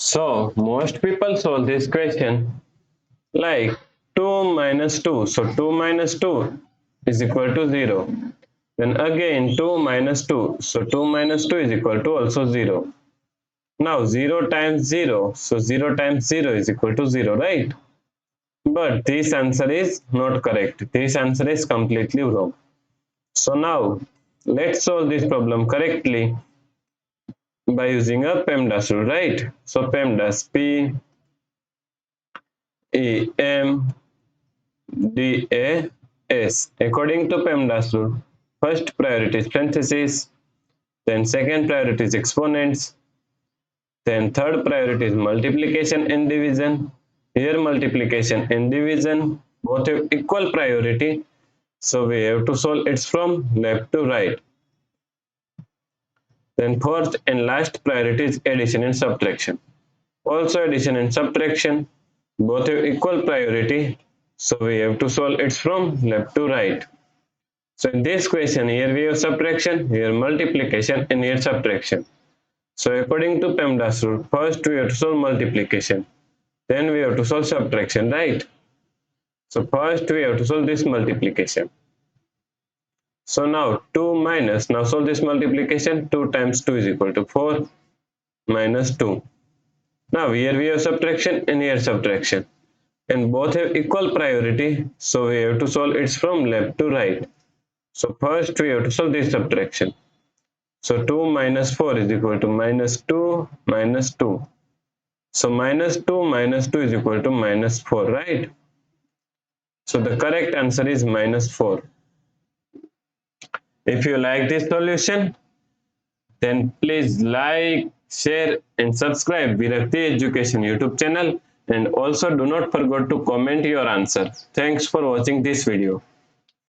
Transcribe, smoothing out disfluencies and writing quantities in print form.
So most people solve this question like 2 minus 2. So 2 minus 2 is equal to 0. Then again 2 minus 2. So 2 minus 2 is equal to also 0. Now 0 times 0. So 0 times 0 is equal to 0, right? But this answer is not correct. This answer is completely wrong. So now let's solve this problem correctly by using a PEMDAS rule, right? So PEMDAS, P E M D A S. According to PEMDAS rule, first priority is parentheses, then second priority is exponents, then third priority is multiplication and division. Here multiplication and division both have equal priority, so we have to solve it from left to right. Then fourth and last priority is addition and subtraction. Also addition and subtraction both have equal priority, so we have to solve it from left to right. So in this question, here we have subtraction, here multiplication, and here subtraction. So according to PEMDAS rule, first we have to solve multiplication, then we have to solve subtraction, right? So first we have to solve this multiplication. So now 2 minus, now solve this multiplication, 2 times 2 is equal to 4 minus 2. Now here we have subtraction and here subtraction, and both have equal priority, so we have to solve it from left to right. So first we have to solve this subtraction. So 2 minus 4 is equal to minus 2 minus 2. So minus 2 is equal to minus 4, right? So the correct answer is minus 4. If you like this solution, then please like, share and subscribe Virakti Education YouTube channel, and also do not forget to comment your answer. Thanks for watching this video.